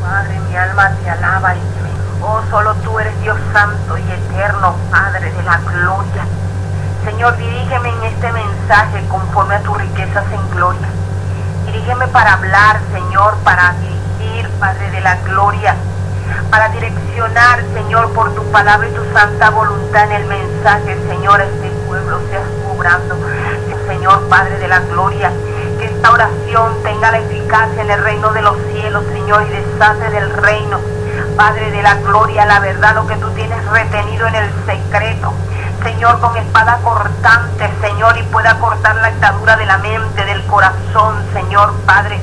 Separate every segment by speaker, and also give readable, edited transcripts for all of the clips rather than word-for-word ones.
Speaker 1: Padre, mi alma te alaba y te bendice. Oh, solo tú eres Dios santo y eterno, Padre de la gloria. Señor, dirígeme en este mensaje conforme a tus riquezas en gloria. Dirígeme para hablar, Señor, para dirigir, Padre de la gloria, para direccionar, Señor, por tu palabra y tu santa voluntad en el mensaje, Señor, a este pueblo seas obrando. Señor, Padre de la gloria, que esta oración tenga la eficacia en el reino de los cielos, Señor, y deshace del reino, Padre de la gloria, la verdad, lo que tú tienes retenido en el secreto, Señor, con espada cortante, Señor, y pueda cortar la atadura de la mente, del corazón, Señor, Padre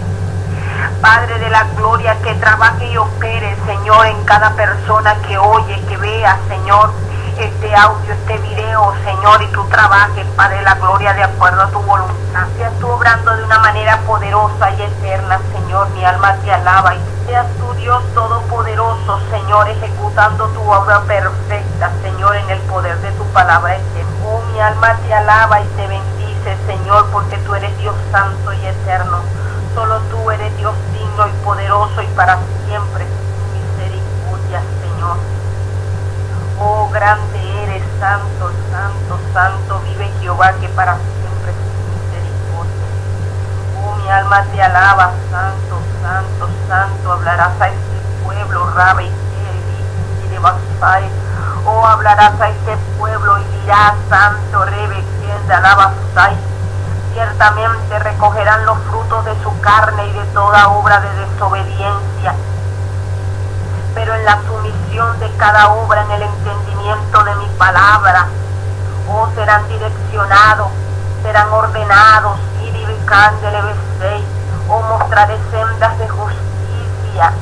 Speaker 1: de la gloria, que trabaje y opere, Señor, en cada persona que oye, que vea, Señor, este audio, este video, Señor, y tú trabajes, Padre de la gloria, de acuerdo a tu voluntad. Seas tú obrando de una manera poderosa y eterna, Señor, mi alma te alaba, y seas tú, Dios todopoderoso, Señor, ejecutando tu obra perfecta, Señor, en el poder de tu palabra eterna. Oh, mi alma te alaba y te bendice, Señor, porque tú eres Dios santo y eterno. Solo tú eres Dios digno y poderoso y para siempre misericordia, Señor. Oh, grande eres, santo, santo, santo, vive Jehová, que para siempre es misericordia. Oh, mi alma te alaba, santo, santo, santo, hablarás a este pueblo, Rabe y de Basai. Oh, hablarás a este pueblo y dirás, santo, Rebe, quien de Alabasai. Ciertamente recogerán los frutos de su carne y de toda obra de desobediencia, pero en la sumisión de cada obra, en el entendimiento de mi palabra, oh, serán direccionados, serán ordenados, oh, mostraré sendas de justicia,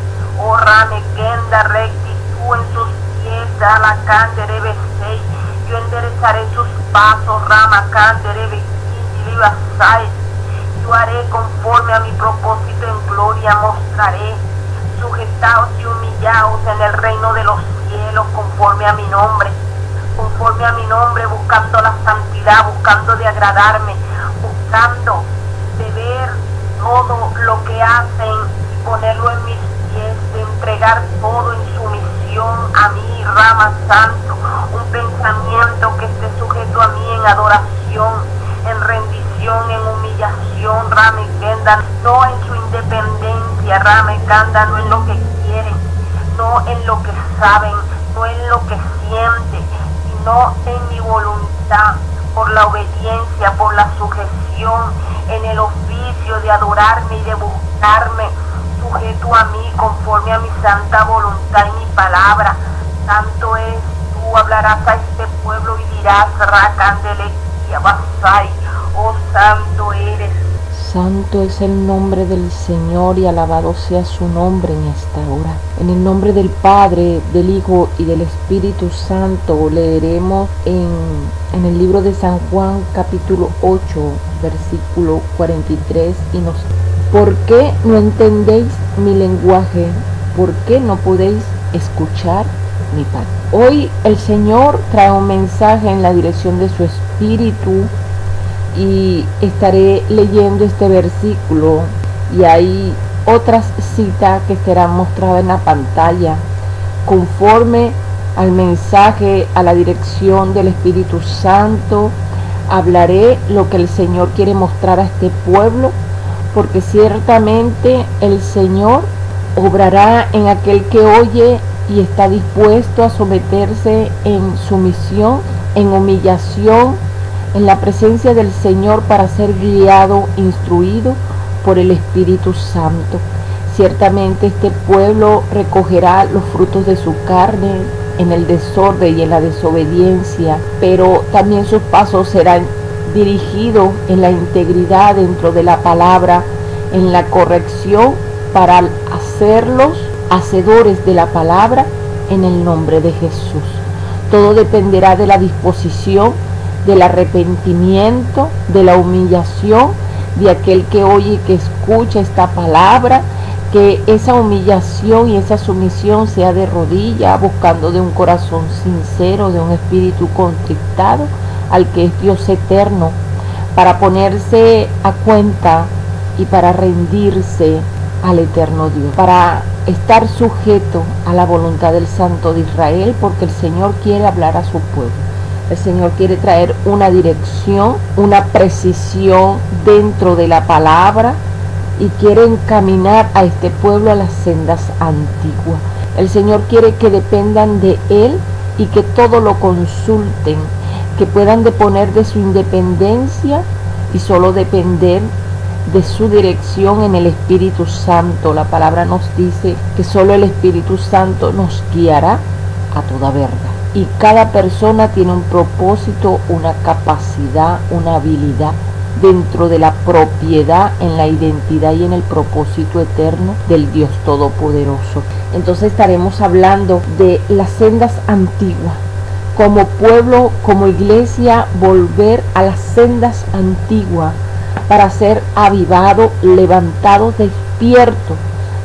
Speaker 1: oh, rame, kenda, rectitud en sus pies, la candere, yo enderezaré sus pasos, rama, candere, yo haré conforme a mi propósito en gloria, mostraré, sujetaos y humillaos en el reino de los cielos, conforme a mi nombre, buscando la santidad, buscando de agradarme, buscando de ver todo lo que hacen y ponerlo en mis pies, de entregar todo en sumisión a mí, rama santo, un pensamiento que esté sujeto a mí en adoración, en rendición, en humillación, Rame Kenda, no en su independencia, Rame Kanda, no en lo que quieren, no en lo que saben, no en lo que sienten, sino en mi voluntad, por la obediencia, por la sujeción, en el oficio de adorarme y de buscarme, sujeto a mí, conforme a mi santa voluntad y mi palabra. Santo es, tú hablarás a este pueblo y dirás, Rakandele, oh, santo eres.
Speaker 2: Santo es el nombre del Señor y alabado sea su nombre en esta hora. En el nombre del Padre, del Hijo y del Espíritu Santo leeremos en el libro de San Juan capítulo 8 versículo 43 y nos dice: ¿por qué no entendéis mi lenguaje? ¿Por qué no podéis escuchar mi paz? Hoy el Señor trae un mensaje en la dirección de su Espíritu y estaré leyendo este versículo, y hay otras citas que serán mostradas en la pantalla conforme al mensaje, a la dirección del Espíritu Santo. Hablaré lo que el Señor quiere mostrar a este pueblo, porque ciertamente el Señor obrará en aquel que oye y está dispuesto a someterse en sumisión, en humillación, en la presencia del Señor, para ser guiado, instruido por el Espíritu Santo. Ciertamente este pueblo recogerá los frutos de su carne en el desorden y en la desobediencia, pero también sus pasos serán dirigidos en la integridad dentro de la palabra, en la corrección, para hacerlos hacedores de la palabra en el nombre de Jesús. Todo dependerá de la disposición, del arrepentimiento, de la humillación de aquel que oye y que escucha esta palabra, que esa humillación y esa sumisión sea de rodillas, buscando de un corazón sincero, de un espíritu contristado al que es Dios eterno, para ponerse a cuenta y para rendirse al eterno Dios, para estar sujeto a la voluntad del Santo de Israel, porque el Señor quiere hablar a su pueblo. El Señor quiere traer una dirección, una precisión dentro de la palabra y quiere encaminar a este pueblo a las sendas antiguas. El Señor quiere que dependan de Él y que todo lo consulten, que puedan deponer de su independencia y solo depender de su dirección en el Espíritu Santo. La palabra nos dice que solo el Espíritu Santo nos guiará a toda verdad. Y cada persona tiene un propósito, una capacidad, una habilidad dentro de la propiedad, en la identidad y en el propósito eterno del Dios Todopoderoso. Entonces estaremos hablando de las sendas antiguas. Como pueblo, como iglesia, volver a las sendas antiguas para ser avivado, levantado, despierto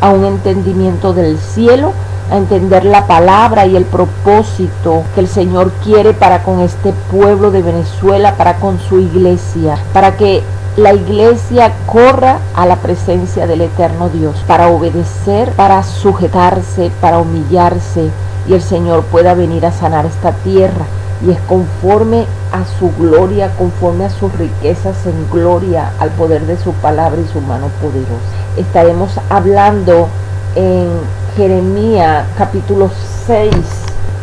Speaker 2: a un entendimiento del cielo, a entender la palabra y el propósito que el Señor quiere para con este pueblo de Venezuela, para con su iglesia, para que la iglesia corra a la presencia del eterno Dios, para obedecer, para sujetarse, para humillarse, y el Señor pueda venir a sanar esta tierra. Y es conforme a su gloria, conforme a sus riquezas en gloria, al poder de su palabra y su mano poderosa. Estaremos hablando en Jeremías capítulo 6,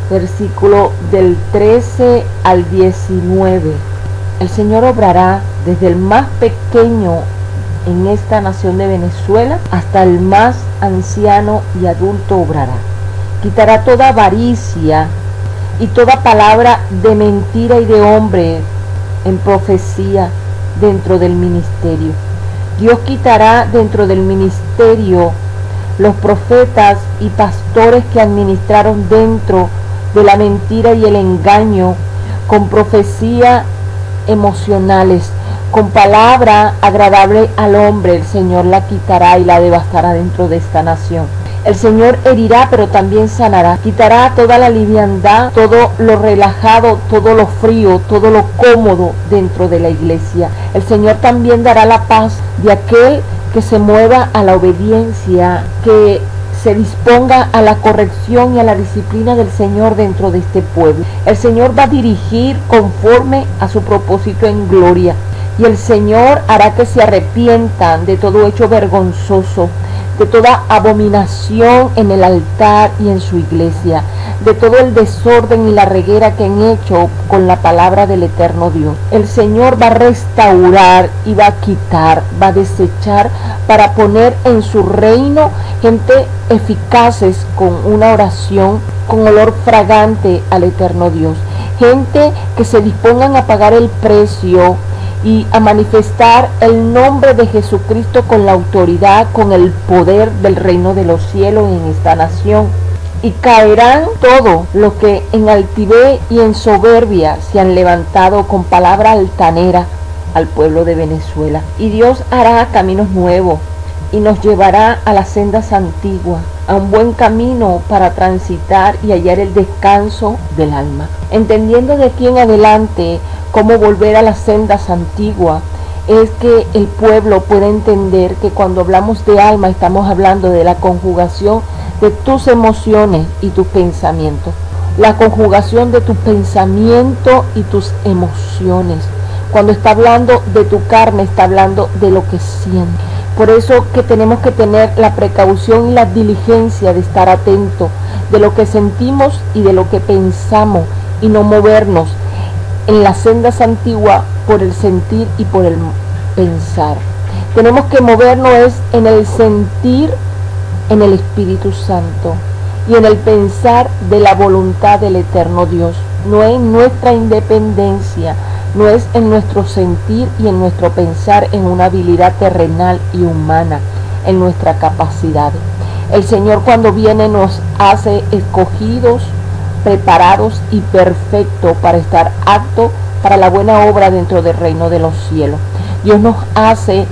Speaker 2: versículo del 13 al 19. El Señor obrará desde el más pequeño en esta nación de Venezuela hasta el más anciano y adulto obrará. Quitará toda avaricia y toda palabra de mentira y de hombre en profecía dentro del ministerio. Dios quitará dentro del ministerio los profetas y pastores que administraron dentro de la mentira y el engaño, con profecía emocionales, con palabra agradable al hombre. El Señor la quitará y la devastará dentro de esta nación. El Señor herirá, pero también sanará. Quitará toda la liviandad, todo lo relajado, todo lo frío, todo lo cómodo dentro de la iglesia. El Señor también dará la paz de aquel que se mueva a la obediencia, que se disponga a la corrección y a la disciplina del Señor dentro de este pueblo. El Señor va a dirigir conforme a su propósito en gloria. Y el Señor hará que se arrepientan de todo hecho vergonzoso, de toda abominación en el altar y en su iglesia, de todo el desorden y la reguera que han hecho con la palabra del eterno Dios. El Señor va a restaurar y va a quitar, va a desechar, para poner en su reino gente eficaces con una oración, con olor fragante al eterno Dios. Gente que se dispongan a pagar el precio y a manifestar el nombre de Jesucristo con la autoridad, con el poder del reino de los cielos en esta nación. Y caerán todos los que en altivez y en soberbia se han levantado con palabra altanera al pueblo de Venezuela. Y Dios hará caminos nuevos y nos llevará a las sendas antiguas, a un buen camino para transitar y hallar el descanso del alma. Entendiendo de aquí en adelante cómo volver a las sendas antiguas, es que el pueblo puede entender que cuando hablamos de alma estamos hablando de la conjugación de tus emociones y tus pensamientos. La conjugación de tu pensamiento y tus emociones. Cuando está hablando de tu carne, está hablando de lo que sientes. Por eso que tenemos que tener la precaución y la diligencia de estar atentos de lo que sentimos y de lo que pensamos, y no movernos en las sendas antiguas por el sentir y por el pensar. Tenemos que movernos es en el sentir, en el Espíritu Santo, y en el pensar de la voluntad del eterno Dios. No en nuestra independencia, no es en nuestro sentir y en nuestro pensar en una habilidad terrenal y humana, en nuestra capacidad. El Señor cuando viene nos hace escogidos, preparados y perfectos para estar aptos para la buena obra dentro del reino de los cielos. Dios nos hace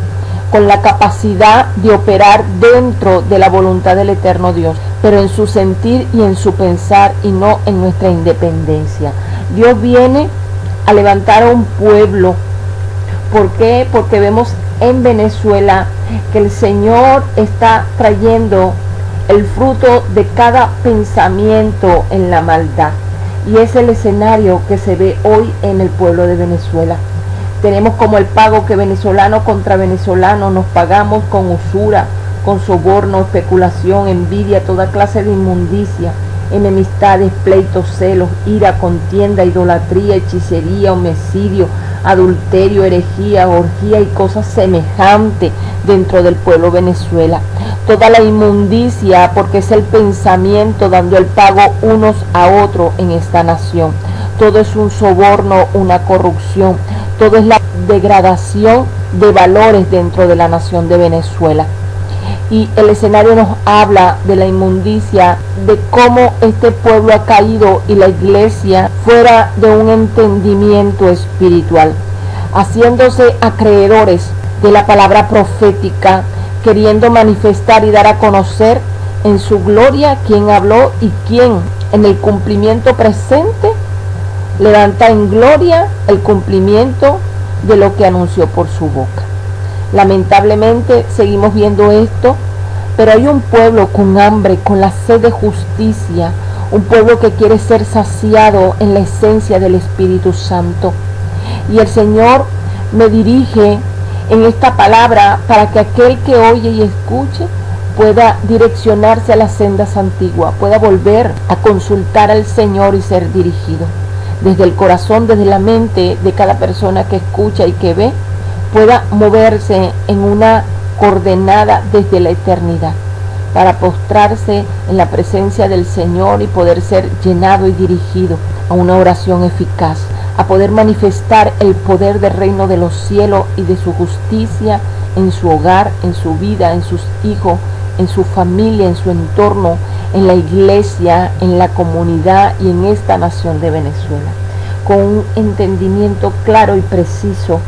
Speaker 2: con la capacidad de operar dentro de la voluntad del eterno Dios, pero en su sentir y en su pensar, y no en nuestra independencia. Dios viene a levantar a un pueblo. ¿Por qué? Porque vemos en Venezuela, que el Señor está trayendo el fruto de cada pensamiento en la maldad. Y es el escenario que se ve hoy en el pueblo de Venezuela. Tenemos como el pago que venezolano contra venezolano nos pagamos con usura, con soborno, especulación, envidia, toda clase de inmundicia, enemistades, pleitos, celos, ira, contienda, idolatría, hechicería, homicidio, adulterio, herejía, orgía y cosas semejantes dentro del pueblo Venezuela. Toda la inmundicia, porque es el pensamiento dando el pago unos a otros en esta nación. Todo es un soborno, una corrupción, todo es la degradación de valores dentro de la nación de Venezuela. Y el escenario nos habla de la inmundicia, de cómo este pueblo ha caído y la iglesia fuera de un entendimiento espiritual, haciéndose acreedores de la palabra profética, queriendo manifestar y dar a conocer en su gloria quién habló y quién en el cumplimiento presente levanta en gloria el cumplimiento de lo que anunció por su boca. Lamentablemente seguimos viendo esto, pero hay un pueblo con hambre, con la sed de justicia, un pueblo que quiere ser saciado en la esencia del Espíritu Santo. Y el Señor me dirige en esta palabra para que aquel que oye y escuche pueda direccionarse a las sendas antiguas, pueda volver a consultar al Señor y ser dirigido. Desde el corazón, desde la mente de cada persona que escucha y que ve, pueda moverse en una coordenada desde la eternidad, para postrarse en la presencia del Señor y poder ser llenado y dirigido a una oración eficaz, a poder manifestar el poder del reino de los cielos y de su justicia en su hogar, en su vida, en sus hijos, en su familia, en su entorno, en la iglesia, en la comunidad y en esta nación de Venezuela, con un entendimiento claro y preciso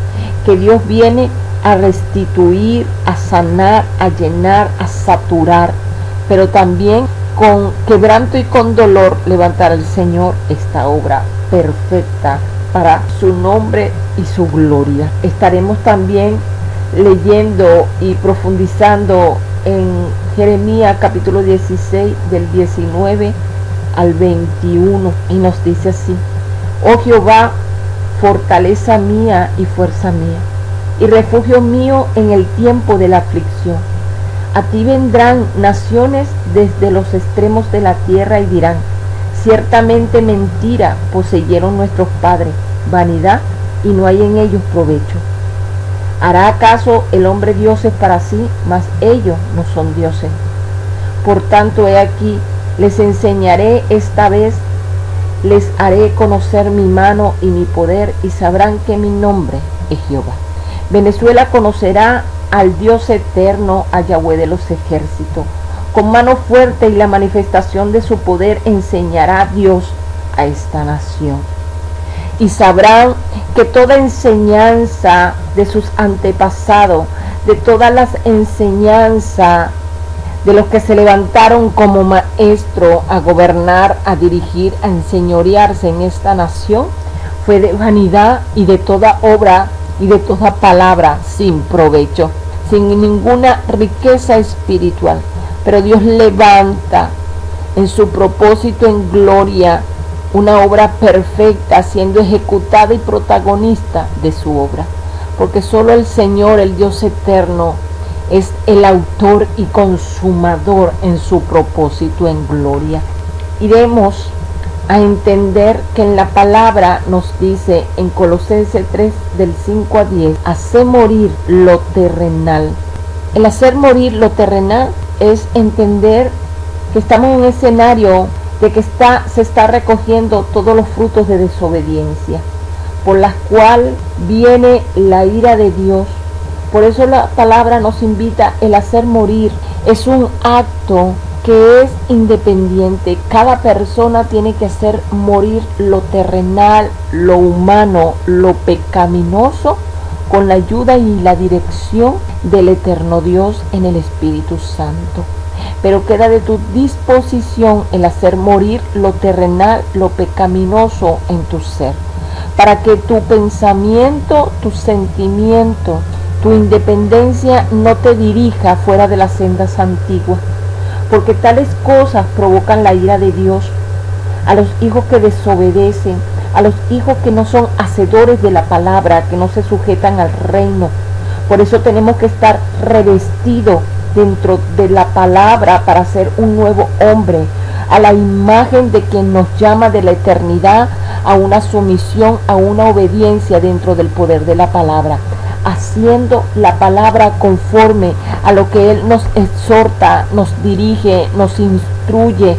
Speaker 2: que Dios viene a restituir, a sanar, a llenar, a saturar, pero también con quebranto y con dolor levantar al Señor esta obra perfecta para su nombre y su gloria. Estaremos también leyendo y profundizando en Jeremías capítulo 16 del 19 al 21 y nos dice así: oh Jehová, fortaleza mía y fuerza mía, y refugio mío en el tiempo de la aflicción. A ti vendrán naciones desde los extremos de la tierra y dirán: ciertamente mentira poseyeron nuestros padres, vanidad, y no hay en ellos provecho. ¿Hará acaso el hombre dioses para sí? Mas ellos no son dioses. Por tanto, he aquí, les enseñaré esta vez, les haré conocer mi mano y mi poder, y sabrán que mi nombre es Jehová. Venezuela conocerá al Dios eterno, a Yahweh de los ejércitos. Con mano fuerte y la manifestación de su poder enseñará Dios a esta nación. Y sabrán que toda enseñanza de sus antepasados, de todas las enseñanzas de los que se levantaron como maestro a gobernar, a dirigir, a enseñorearse en esta nación, fue de vanidad y de toda obra y de toda palabra sin provecho, sin ninguna riqueza espiritual. Pero Dios levanta en su propósito en gloria una obra perfecta, siendo ejecutada y protagonista de su obra, porque solo el Señor, el Dios eterno, es el autor y consumador en su propósito en gloria. Iremos a entender que en la palabra nos dice en Colosenses 3 del 5 a 10, hacer morir lo terrenal. El hacer morir lo terrenal es entender que estamos en un escenario de que se está recogiendo todos los frutos de desobediencia, por las cuales viene la ira de Dios. Por eso la palabra nos invita, el hacer morir es un acto que es independiente. Cada persona tiene que hacer morir lo terrenal, lo humano, lo pecaminoso, con la ayuda y la dirección del eterno Dios en el Espíritu Santo. Pero queda de tu disposición el hacer morir lo terrenal, lo pecaminoso en tu ser, para que tu pensamiento, tu sentimiento tu independencia no te dirija fuera de las sendas antiguas, porque tales cosas provocan la ira de Dios a los hijos que desobedecen, a los hijos que no son hacedores de la palabra, que no se sujetan al reino. Por eso tenemos que estar revestidos dentro de la palabra para ser un nuevo hombre, a la imagen de quien nos llama de la eternidad a una sumisión, a una obediencia dentro del poder de la palabra, haciendo la palabra conforme a lo que Él nos exhorta, nos dirige, nos instruye,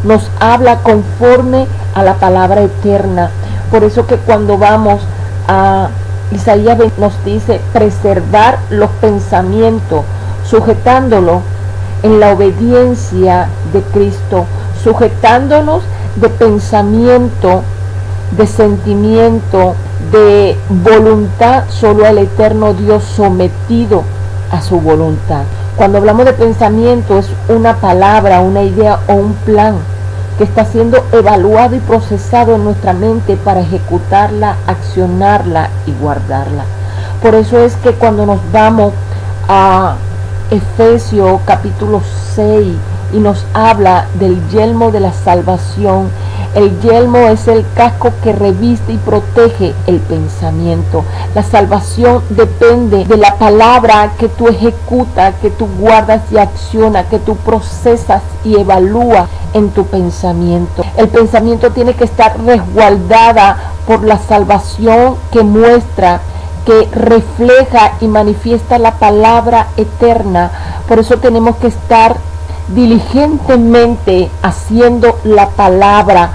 Speaker 2: nos habla conforme a la palabra eterna. Por eso que cuando vamos a Isaías nos dice preservar los pensamientos, sujetándolo en la obediencia de Cristo, sujetándonos de pensamiento, de sentimiento, de voluntad, solo al eterno Dios, sometido a su voluntad. Cuando hablamos de pensamiento es una palabra, una idea o un plan que está siendo evaluado y procesado en nuestra mente para ejecutarla, accionarla y guardarla. Por eso es que cuando nos vamos a Efesios capítulo 6 y nos habla del yelmo de la salvación, el yelmo es el casco que reviste y protege el pensamiento. La salvación depende de la palabra que tú ejecutas, que tú guardas y accionas, que tú procesas y evalúas en tu pensamiento. El pensamiento tiene que estar resguardada por la salvación que muestra, que refleja y manifiesta la palabra eterna. Por eso tenemos que estar diligentemente haciendo la palabra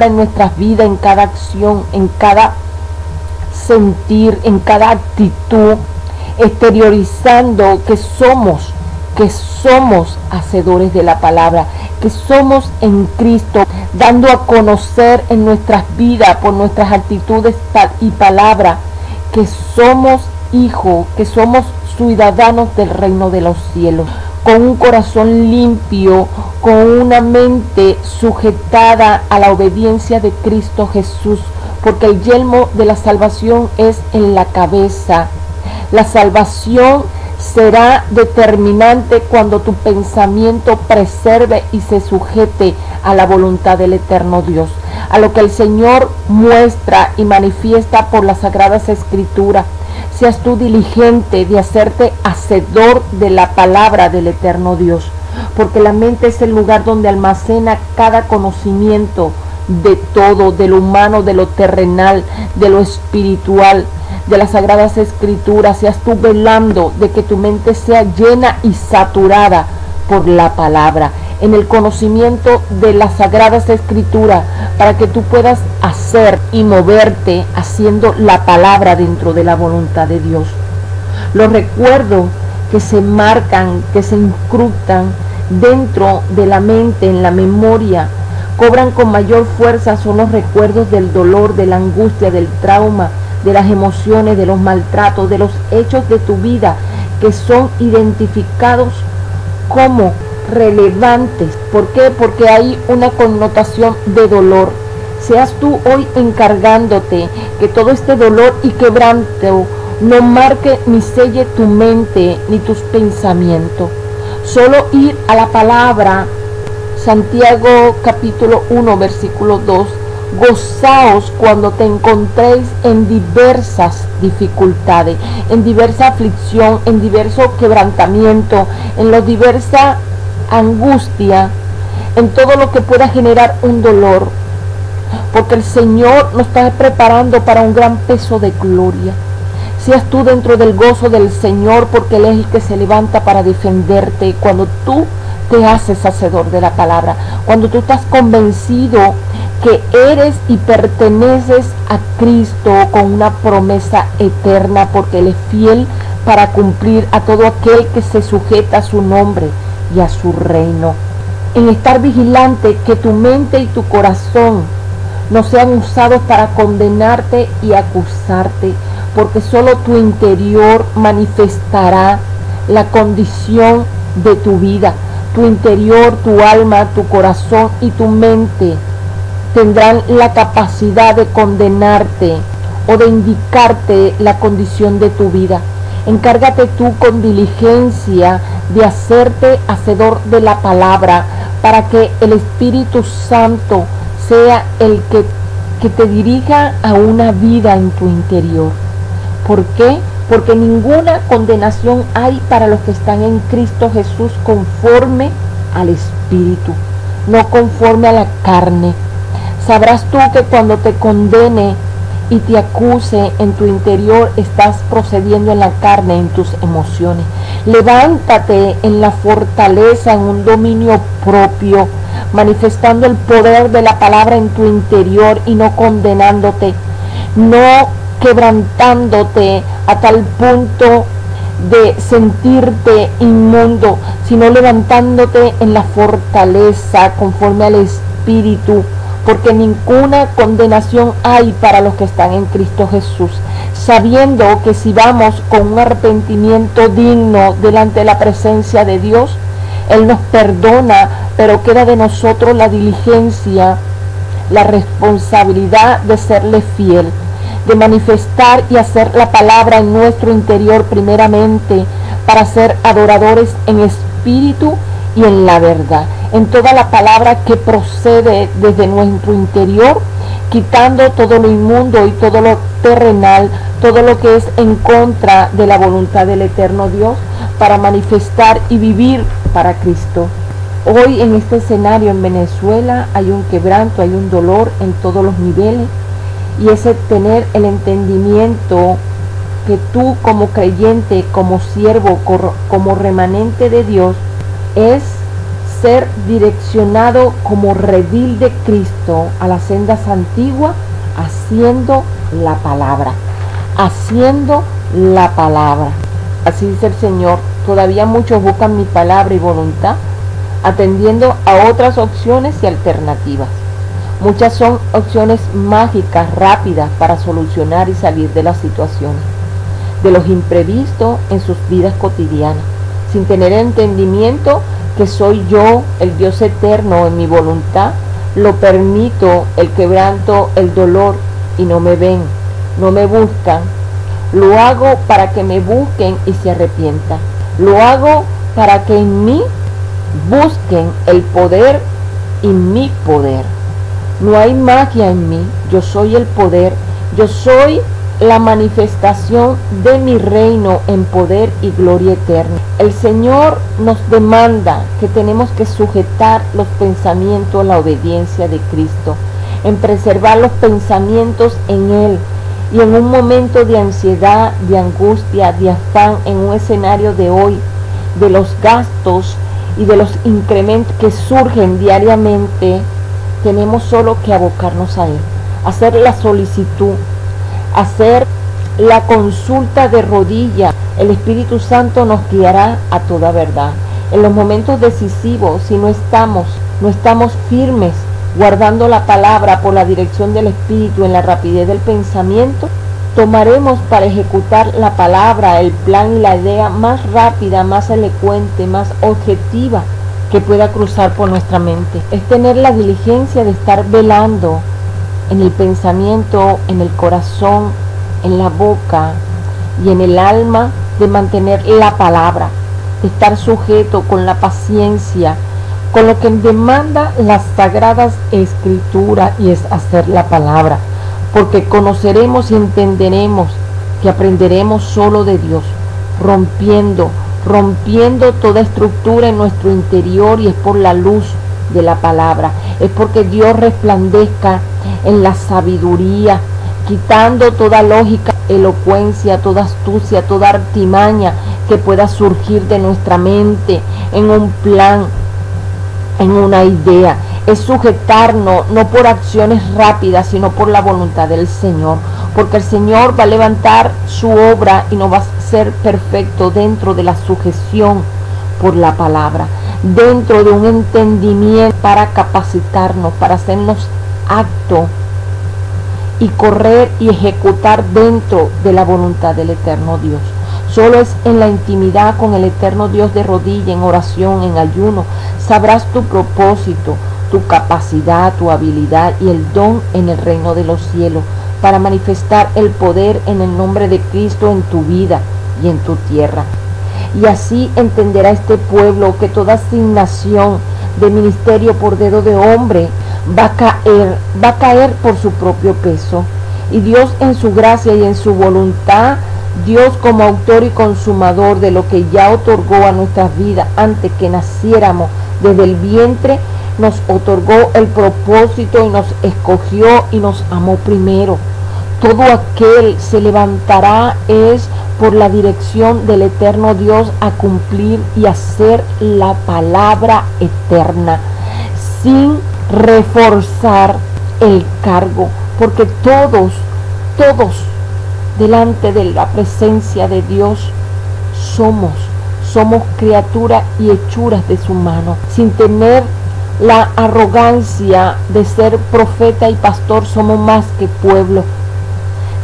Speaker 2: en nuestras vidas, en cada acción, en cada sentir, en cada actitud, exteriorizando que somos hacedores de la palabra, que somos en Cristo, dando a conocer en nuestras vidas, por nuestras actitudes y palabras, que somos hijos, que somos ciudadanos del reino de los cielos, con un corazón limpio, con una mente sujetada a la obediencia de Cristo Jesús, porque el yelmo de la salvación es en la cabeza. La salvación será determinante cuando tu pensamiento preserve y se sujete a la voluntad del eterno Dios, a lo que el Señor muestra y manifiesta por las Sagradas Escrituras. Seas tú diligente de hacerte hacedor de la palabra del eterno Dios, porque la mente es el lugar donde almacena cada conocimiento de todo, de lo humano, de lo terrenal, de lo espiritual, de las Sagradas Escrituras. Seas tú velando de que tu mente sea llena y saturada por la palabra, en el conocimiento de las Sagradas Escrituras, para que tú puedas hacer y moverte haciendo la palabra dentro de la voluntad de Dios. Los recuerdos que se marcan, que se incrustan dentro de la mente, en la memoria, cobran con mayor fuerza, son los recuerdos del dolor, de la angustia, del trauma, de las emociones, de los maltratos, de los hechos de tu vida que son identificados como relevantes. ¿Por qué? Porque hay una connotación de dolor. Seas tú hoy encargándote que todo este dolor y quebranto no marque ni selle tu mente ni tus pensamientos. Solo ir a la palabra, Santiago capítulo 1 versículo 2, gozaos cuando te encontréis en diversas dificultades, en diversa aflicción, en diverso quebrantamiento, en la diversa angustia, en todo lo que pueda generar un dolor, porque el Señor nos está preparando para un gran peso de gloria. Seas tú dentro del gozo del Señor, porque Él es el que se levanta para defenderte cuando tú te haces hacedor de la palabra, cuando tú estás convencido que eres y perteneces a Cristo con una promesa eterna, porque Él es fiel para cumplir a todo aquel que se sujeta a su nombre y a su reino. En estar vigilante que tu mente y tu corazón no sean usados para condenarte y acusarte, porque solo tu interior manifestará la condición de tu vida. Tu interior, tu alma, tu corazón y tu mente tendrán la capacidad de condenarte o de indicarte la condición de tu vida. Encárgate tú con diligencia de hacerte hacedor de la palabra, para que el Espíritu Santo sea el que te dirija a una vida en tu interior. ¿Por qué? Porque ninguna condenación hay para los que están en Cristo Jesús, conforme al Espíritu, no conforme a la carne. Sabrás tú que cuando te condene y te acuse en tu interior, estás procediendo en la carne, en tus emociones. Levántate en la fortaleza, en un dominio propio, manifestando el poder de la palabra en tu interior y no condenándote, no quebrantándote a tal punto de sentirte inmundo, sino levantándote en la fortaleza conforme al Espíritu, porque ninguna condenación hay para los que están en Cristo Jesús, sabiendo que si vamos con un arrepentimiento digno delante de la presencia de Dios, Él nos perdona, pero queda de nosotros la diligencia, la responsabilidad de serle fiel, de manifestar y hacer la palabra en nuestro interior primeramente, para ser adoradores en espíritu y en la verdad, en toda la palabra que procede desde nuestro interior, quitando todo lo inmundo y todo lo terrenal, todo lo que es en contra de la voluntad del eterno Dios, para manifestar y vivir para Cristo. Hoy en este escenario en Venezuela hay un quebranto, hay un dolor en todos los niveles, y ese tener el entendimiento que tú como creyente, como siervo, como remanente de Dios, es ser direccionado como redil de Cristo a las sendas antiguas, haciendo la palabra, haciendo la palabra. Así dice el Señor: todavía muchos buscan mi palabra y voluntad, atendiendo a otras opciones y alternativas. Muchas son opciones mágicas, rápidas, para solucionar y salir de las situaciones, de los imprevistos en sus vidas cotidianas, sin tener entendimiento que soy yo, el Dios eterno, en mi voluntad. Lo permito, el quebranto, el dolor, y no me ven, no me buscan. Lo hago para que me busquen y se arrepientan. Lo hago para que en mí busquen el poder y mi poder. No hay magia en mí, yo soy el poder, yo soy la manifestación de mi reino en poder y gloria eterna. El Señor nos demanda que tenemos que sujetar los pensamientos a la obediencia de Cristo, en preservar los pensamientos en Él, y en un momento de ansiedad, de angustia, de afán, en un escenario de hoy, de los gastos y de los incrementos que surgen diariamente, tenemos solo que abocarnos a Él, hacer la solicitud, hacer la consulta de rodillas. El Espíritu Santo nos guiará a toda verdad. En los momentos decisivos, si no estamos firmes, guardando la palabra por la dirección del Espíritu en la rapidez del pensamiento, tomaremos para ejecutar la palabra, el plan y la idea más rápida, más elocuente, más objetiva que pueda cruzar por nuestra mente. Es tener la diligencia de estar velando en el pensamiento, en el corazón, en la boca y en el alma, de mantener la palabra, de estar sujeto con la paciencia, con lo que demanda las sagradas escrituras, y es hacer la palabra, porque conoceremos y entenderemos que aprenderemos solo de Dios, rompiendo toda estructura en nuestro interior, y es por la luz de la palabra, es porque Dios resplandezca en la sabiduría, quitando toda lógica, elocuencia, toda astucia, toda artimaña que pueda surgir de nuestra mente en un plan, en una idea. Es sujetarnos no por acciones rápidas, sino por la voluntad del Señor, porque el Señor va a levantar su obra y nos va a ser perfecto dentro de la sujeción por la palabra, dentro de un entendimiento para capacitarnos, para hacernos acto y correr y ejecutar dentro de la voluntad del eterno Dios. Solo es en la intimidad con el eterno Dios, de rodilla, en oración, en ayuno, sabrás tu propósito, tu capacidad, tu habilidad y el don en el reino de los cielos para manifestar el poder en el nombre de Cristo en tu vida y en tu tierra. Y así entenderá este pueblo que toda asignación de ministerio por dedo de hombre va a caer por su propio peso. Y Dios en su gracia y en su voluntad, Dios como autor y consumador de lo que ya otorgó a nuestras vidas antes que naciéramos desde el vientre, nos otorgó el propósito y nos escogió y nos amó primero. Todo aquel se levantará es por la dirección del eterno Dios a cumplir y hacer la palabra eterna, sin reforzar el cargo, porque todos delante de la presencia de Dios somos criaturas y hechuras de su mano, sin tener la arrogancia de ser profeta y pastor. Somos más que pueblo.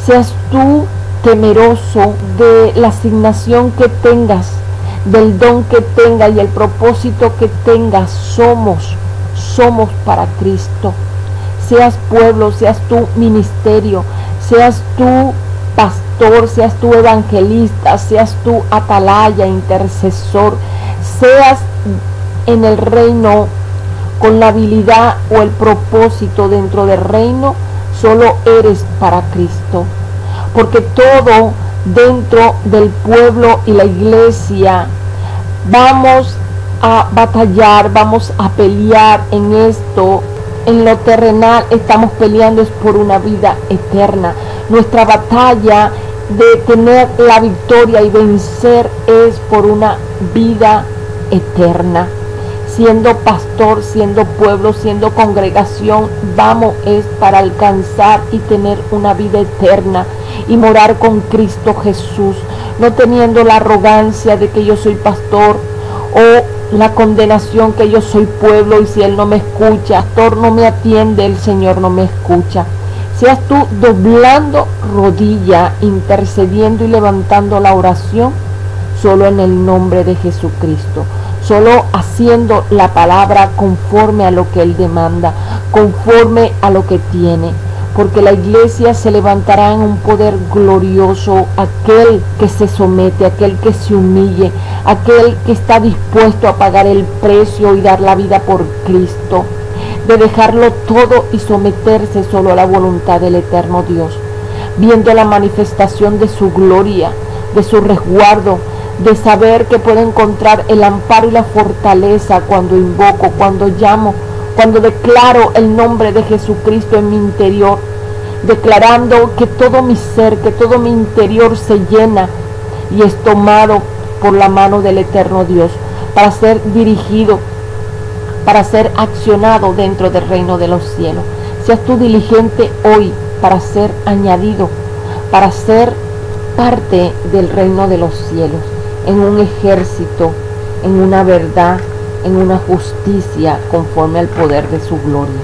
Speaker 2: Seas tú temeroso de la asignación que tengas, del don que tengas y el propósito que tengas. Somos para Cristo. Seas pueblo, seas tú ministerio, seas tú pastor, seas tú evangelista, seas tú atalaya, intercesor, seas en el reino con la habilidad o el propósito dentro del reino, solo eres para Cristo. Porque todo dentro del pueblo y la iglesia vamos a batallar, vamos a pelear en esto. En lo terrenal estamos peleando es por una vida eterna. Nuestra batalla de tener la victoria y vencer es por una vida eterna. Siendo pastor, siendo pueblo, siendo congregación, vamos es para alcanzar y tener una vida eterna y morar con Cristo Jesús, no teniendo la arrogancia de que yo soy pastor o la condenación que yo soy pueblo y si Él no me escucha, pastor no me atiende, el Señor no me escucha. Seas tú doblando rodilla, intercediendo y levantando la oración solo en el nombre de Jesucristo, solo haciendo la palabra conforme a lo que Él demanda, conforme a lo que tiene. Porque la iglesia se levantará en un poder glorioso, aquel que se somete, aquel que se humille, aquel que está dispuesto a pagar el precio y dar la vida por Cristo, de dejarlo todo y someterse solo a la voluntad del eterno Dios, viendo la manifestación de su gloria, de su resguardo, de saber que puedo encontrar el amparo y la fortaleza cuando invoco, cuando llamo, cuando declaro el nombre de Jesucristo en mi interior, declarando que todo mi ser, que todo mi interior se llena y es tomado por la mano del eterno Dios para ser dirigido, para ser accionado dentro del reino de los cielos. Seas tú diligente hoy para ser añadido, para ser parte del reino de los cielos, en un ejército, en una verdad, en una justicia conforme al poder de su gloria.